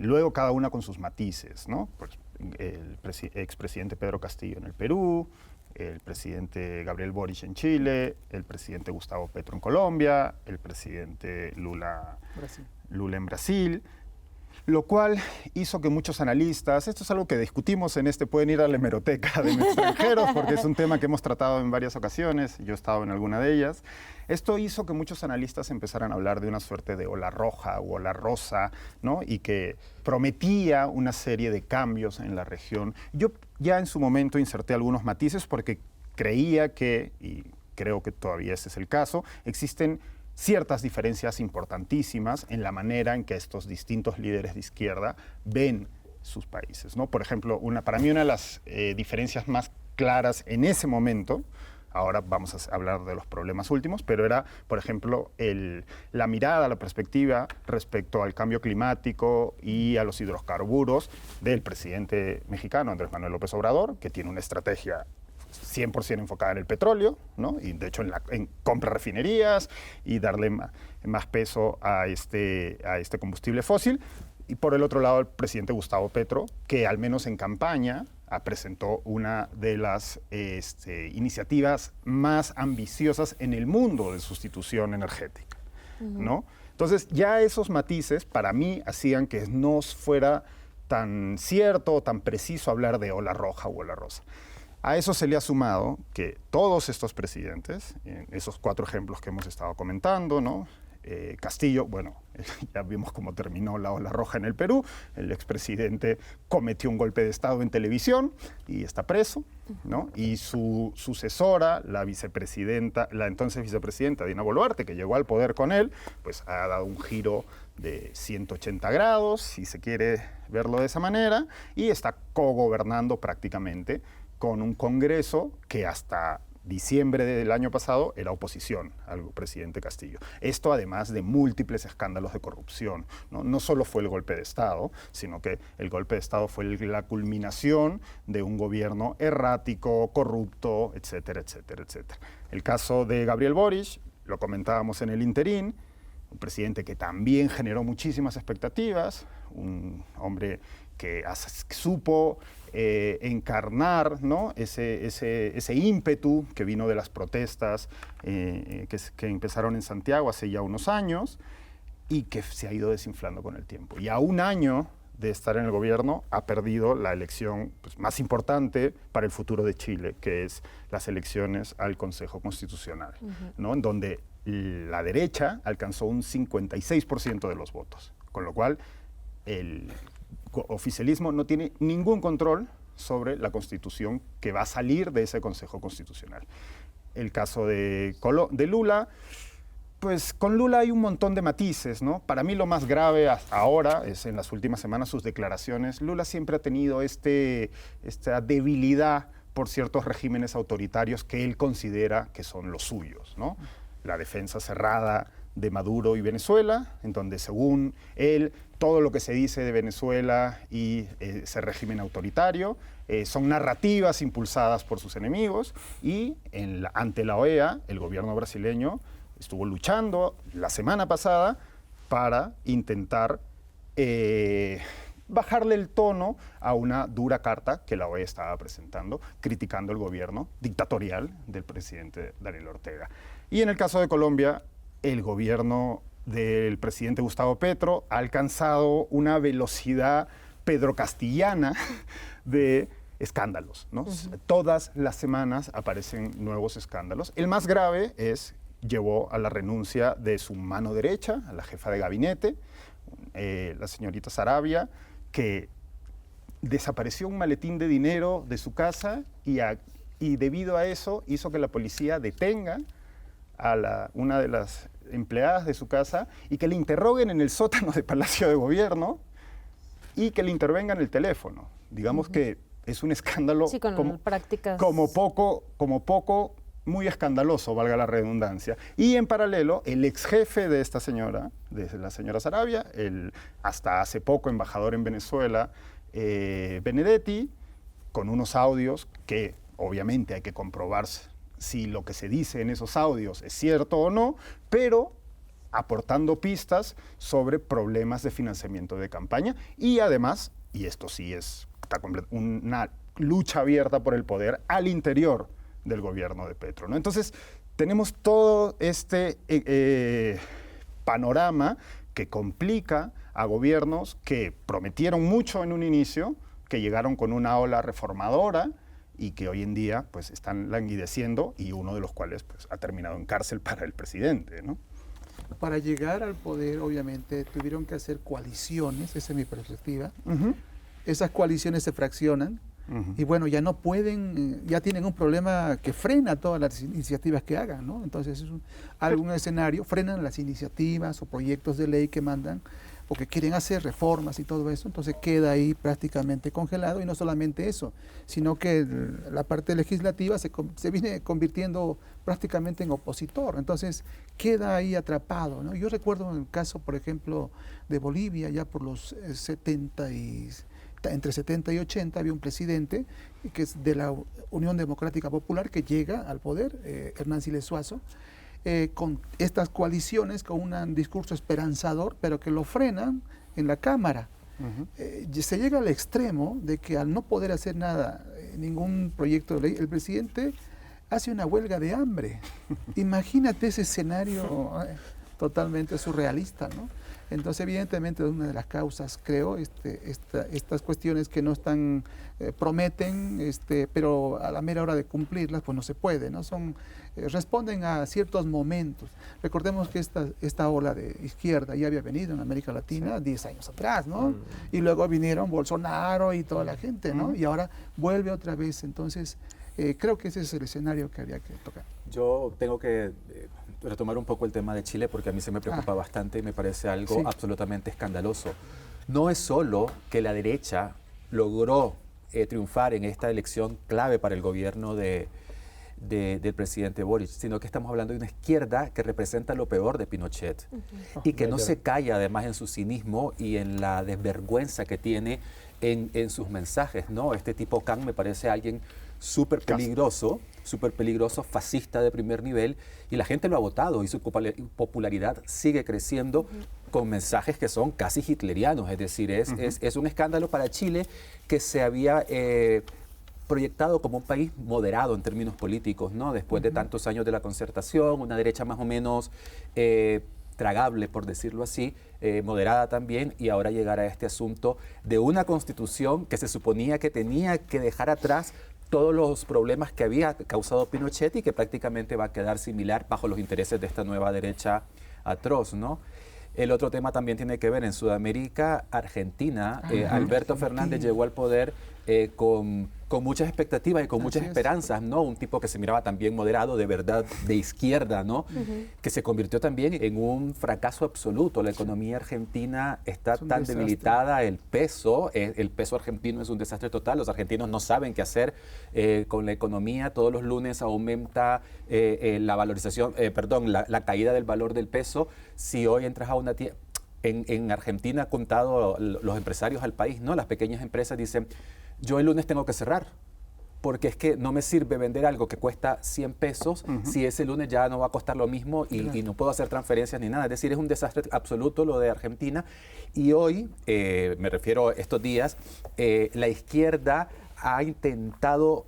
luego cada una con sus matices, ¿no? Pues, el expresidente Pedro Castillo en el Perú, el presidente Gabriel Boric en Chile, el presidente Gustavo Petro en Colombia, el presidente Lula en Brasil, lo cual hizo que muchos analistas, esto es algo que discutimos pueden ir a la hemeroteca de Extranjeros, porque es un tema que hemos tratado en varias ocasiones, yo he estado en alguna de ellas. Esto hizo que muchos analistas empezaran a hablar de una suerte de ola roja o ola rosa, ¿no? Y que prometía una serie de cambios en la región. Yo ya en su momento inserté algunos matices porque creía que, y creo que todavía ese es el caso, existen ciertas diferencias importantísimas en la manera en que estos distintos líderes de izquierda ven sus países, ¿no? Por ejemplo, para mí una de las diferencias más claras en ese momento, ahora vamos a hablar de los problemas últimos, pero era, por ejemplo, la mirada, la perspectiva respecto al cambio climático y a los hidrocarburos del presidente mexicano Andrés Manuel López Obrador, que tiene una estrategia 100% enfocada en el petróleo, ¿no? Y de hecho en compra refinerías y darle más peso a este combustible fósil. Y por el otro lado, el presidente Gustavo Petro, que al menos en campaña presentó una de las iniciativas más ambiciosas en el mundo de sustitución energética, ¿no? Entonces, ya esos matices para mí hacían que no fuera tan cierto, tan preciso hablar de ola roja o ola rosa. A eso se le ha sumado que todos estos presidentes, esos 4 ejemplos que hemos estado comentando, ¿no? Castillo, bueno, ya vimos cómo terminó la ola roja en el Perú. El expresidente cometió un golpe de Estado en televisión y está preso, ¿no? Y su sucesora, la entonces vicepresidenta Dina Boluarte, que llegó al poder con él, pues ha dado un giro de 180 grados, si se quiere verlo de esa manera, y está cogobernando prácticamente con un Congreso que hasta diciembre del año pasado era oposición al presidente Castillo. Esto además de múltiples escándalos de corrupción, ¿no? No solo fue el golpe de Estado, sino que el golpe de Estado fue la culminación de un gobierno errático, corrupto, etcétera, etcétera, etcétera. El caso de Gabriel Boric, lo comentábamos en el interín, un presidente que también generó muchísimas expectativas, un hombre que supo encarnar, ¿no? ese ímpetu que vino de las protestas que empezaron en Santiago hace ya unos años y que se ha ido desinflando con el tiempo. Y a un año de estar en el gobierno ha perdido la elección pues, más importante para el futuro de Chile, que es las elecciones al Consejo Constitucional, ¿no? En donde la derecha alcanzó un 56% de los votos, con lo cual el oficialismo no tiene ningún control sobre la Constitución que va a salir de ese Consejo Constitucional. El caso de Lula, pues con Lula hay un montón de matices, ¿no? Para mí lo más grave hasta ahora es en las últimas semanas sus declaraciones. Lula siempre ha tenido esta debilidad por ciertos regímenes autoritarios que él considera que son los suyos, ¿no? La defensa cerrada de Maduro y Venezuela, en donde según él todo lo que se dice de Venezuela y ese régimen autoritario son narrativas impulsadas por sus enemigos y ante la OEA el gobierno brasileño estuvo luchando la semana pasada para intentar bajarle el tono a una dura carta que la OEA estaba presentando, criticando el gobierno dictatorial del presidente Daniel Ortega. Y en el caso de Colombia, el gobierno del presidente Gustavo Petro ha alcanzado una velocidad pedrocastillana de escándalos, ¿no? Todas las semanas aparecen nuevos escándalos. El más grave llevó a la renuncia de su mano derecha, a la jefa de gabinete, la señorita Sarabia, que desapareció un maletín de dinero de su casa y debido a eso hizo que la policía detenga a una de las empleadas de su casa y que le interroguen en el sótano de Palacio de Gobierno y que le intervengan el teléfono. Digamos que es un escándalo prácticas como poco muy escandaloso, valga la redundancia. Y en paralelo, el ex jefe de esta señora, de la señora Sarabia, el hasta hace poco embajador en Venezuela, Benedetti, con unos audios que obviamente hay que comprobarse si lo que se dice en esos audios es cierto o no, pero aportando pistas sobre problemas de financiamiento de campaña y además, y esto sí es una lucha abierta por el poder al interior del gobierno de Petro, ¿no? Entonces, tenemos todo este panorama que complica a gobiernos que prometieron mucho en un inicio, que llegaron con una ola reformadora, y que hoy en día pues, están languideciendo y uno de los cuales pues, ha terminado en cárcel para el presidente, ¿no? Para llegar al poder, obviamente, tuvieron que hacer coaliciones, esa es mi perspectiva. Esas coaliciones se fraccionan y bueno, ya no pueden, ya tienen un problema que frena todas las iniciativas que hagan, ¿no? Entonces, es algún escenario, frenan las iniciativas o proyectos de ley que mandan porque quieren hacer reformas y todo eso, entonces queda ahí prácticamente congelado y no solamente eso, sino que la parte legislativa se viene convirtiendo prácticamente en opositor, entonces queda ahí atrapado, ¿no? Yo recuerdo en el caso, por ejemplo, de Bolivia, ya por los entre 70 y 80 había un presidente que es de la Unión Democrática Popular que llega al poder, Hernán Siles Suazo, con estas coaliciones, con un discurso esperanzador, pero que lo frenan en la Cámara. Se llega al extremo de que al no poder hacer nada, ningún proyecto de ley, el presidente hace una huelga de hambre. Imagínate ese escenario totalmente surrealista, ¿no? Entonces, evidentemente, una de las causas, creo, estas cuestiones que no están, prometen, pero a la mera hora de cumplirlas, pues no se puede, ¿no? Responden a ciertos momentos. Recordemos que esta ola de izquierda ya había venido en América Latina 10 años atrás, ¿no? Y luego vinieron Bolsonaro y toda la gente, ¿no? Y ahora vuelve otra vez. Entonces, creo que ese es el escenario que habría que tocar. Yo tengo que retomar un poco el tema de Chile porque a mí se me preocupa bastante y me parece algo absolutamente escandaloso. No es solo que la derecha logró triunfar en esta elección clave para el gobierno del presidente Boric, sino que estamos hablando de una izquierda que representa lo peor de Pinochet y que no se calla además en su cinismo y en la desvergüenza que tiene en sus mensajes, ¿no? Este tipo Khan me parece alguien súper peligroso, fascista de primer nivel, y la gente lo ha votado y su popularidad sigue creciendo con mensajes que son casi hitlerianos, es decir, es un escándalo para Chile que se había proyectado como un país moderado en términos políticos, ¿no? Después de tantos años de la concertación, una derecha más o menos tragable, por decirlo así, moderada también, y ahora llegar a este asunto de una constitución que se suponía que tenía que dejar atrás todos los problemas que había causado Pinochet y que prácticamente va a quedar similar bajo los intereses de esta nueva derecha atroz, ¿no? El otro tema también tiene que ver en Sudamérica, Argentina. Alberto Fernández llegó al poder con muchas expectativas y con muchas esperanzas, ¿no? Un tipo que se miraba también moderado, de verdad, de izquierda, ¿no? Que se convirtió también en un fracaso absoluto. La economía argentina está tan debilitada, el peso argentino es un desastre total. Los argentinos no saben qué hacer con la economía. Todos los lunes aumenta la valorización, la caída del valor del peso. Si hoy entras a una tienda, en Argentina han contado los empresarios al país, ¿no? Las pequeñas empresas dicen, yo el lunes tengo que cerrar, porque es que no me sirve vender algo que cuesta 100 pesos si ese lunes ya no va a costar lo mismo y no puedo hacer transferencias ni nada. Es decir, es un desastre absoluto lo de Argentina. Y hoy, me refiero a estos días, la izquierda ha intentado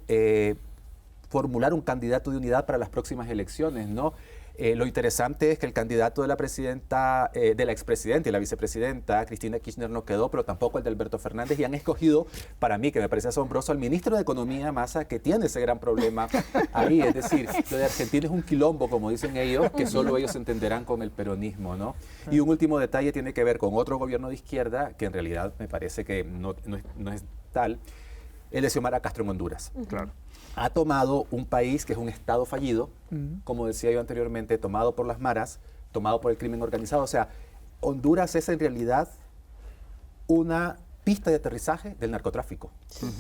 formular un candidato de unidad para las próximas elecciones, ¿no? Lo interesante es que el candidato de la expresidenta y la vicepresidenta, Cristina Kirchner, no quedó, pero tampoco el de Alberto Fernández, y han escogido, para mí, que me parece asombroso, al ministro de Economía, Massa, que tiene ese gran problema ahí. Es decir, lo de Argentina es un quilombo, como dicen ellos, que solo ellos entenderán con el peronismo, ¿no? Y un último detalle tiene que ver con otro gobierno de izquierda, que en realidad me parece que no es tal, el de Xiomara Castro en Honduras. Claro. Ha tomado un país que es un estado fallido, como decía yo anteriormente, tomado por las maras, tomado por el crimen organizado. O sea, Honduras es en realidad una pista de aterrizaje del narcotráfico.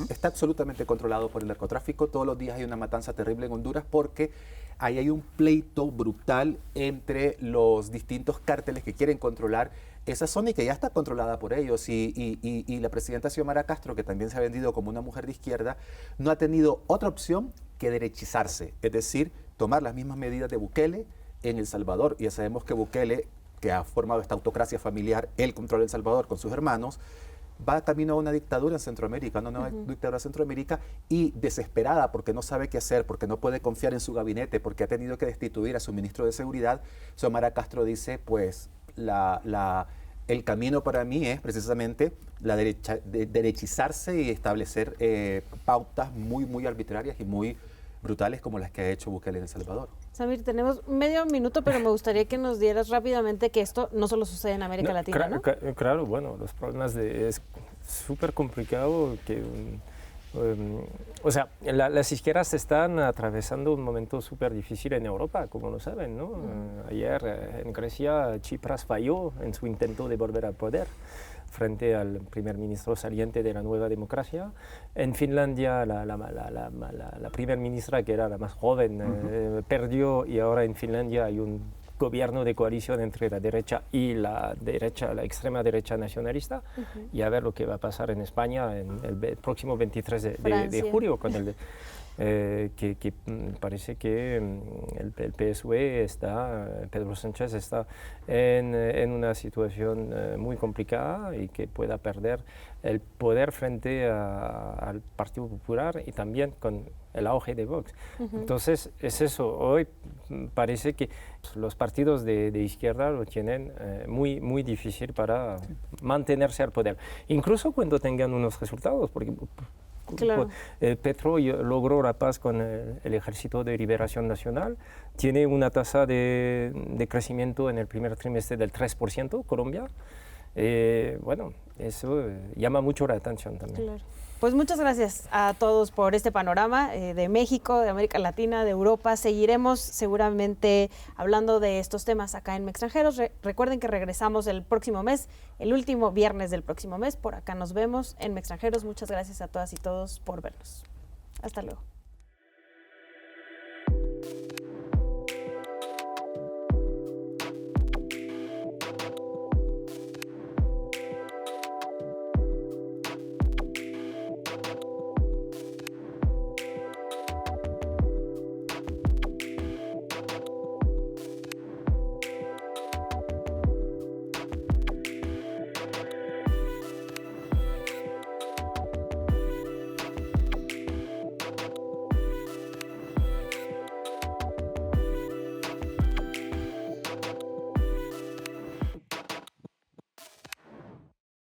Está absolutamente controlado por el narcotráfico. Todos los días hay una matanza terrible en Honduras porque ahí hay un pleito brutal entre los distintos cárteles que quieren controlar esa zona y que ya está controlada por ellos. Y la presidenta Xiomara Castro, que también se ha vendido como una mujer de izquierda, no ha tenido otra opción que derechizarse, es decir, tomar las mismas medidas de Bukele en El Salvador. Y ya sabemos que Bukele, que ha formado esta autocracia familiar, él controla El Salvador con sus hermanos, va camino a una dictadura en Centroamérica, una nueva dictadura en Centroamérica, y desesperada porque no sabe qué hacer, porque no puede confiar en su gabinete, porque ha tenido que destituir a su ministro de Seguridad, Xiomara Castro dice, pues el camino para mí es precisamente derechizarse y establecer pautas muy, muy arbitrarias y muy brutales como las que ha hecho Bukele en El Salvador. Samir, tenemos medio minuto, pero me gustaría que nos dieras rápidamente que esto no solo sucede en América Latina, ¿no? Claro, bueno, los problemas es súper complicado que... o sea, las izquierdas están atravesando un momento súper difícil en Europa, como lo saben, ¿no? Ayer en Grecia Tsipras falló en su intento de volver al poder frente al primer ministro saliente de la nueva democracia. En Finlandia la primer ministra, que era la más joven, perdió, y ahora en Finlandia hay un gobierno de coalición entre la derecha y la extrema derecha nacionalista, y a ver lo que va a pasar en España en el próximo 23 de julio, con el que parece que el PSOE Pedro Sánchez está en una situación muy complicada y que pueda perder el poder frente al Partido Popular, y también con el auge de Vox. Entonces, es eso. Hoy parece que los partidos de izquierda lo tienen muy difícil para mantenerse al poder, incluso cuando tengan unos resultados, porque claro. Petro logró la paz con el Ejército de Liberación Nacional, tiene una tasa de crecimiento en el primer trimestre del 3%, Colombia. Bueno, eso llama mucho la atención también. Claro. Pues muchas gracias a todos por este panorama de México, de América Latina, de Europa. Seguiremos seguramente hablando de estos temas acá en Mextranjeros. Recuerden que regresamos el próximo mes, el último viernes del próximo mes. Por acá nos vemos en Mextranjeros. Muchas gracias a todas y todos por vernos. Hasta luego.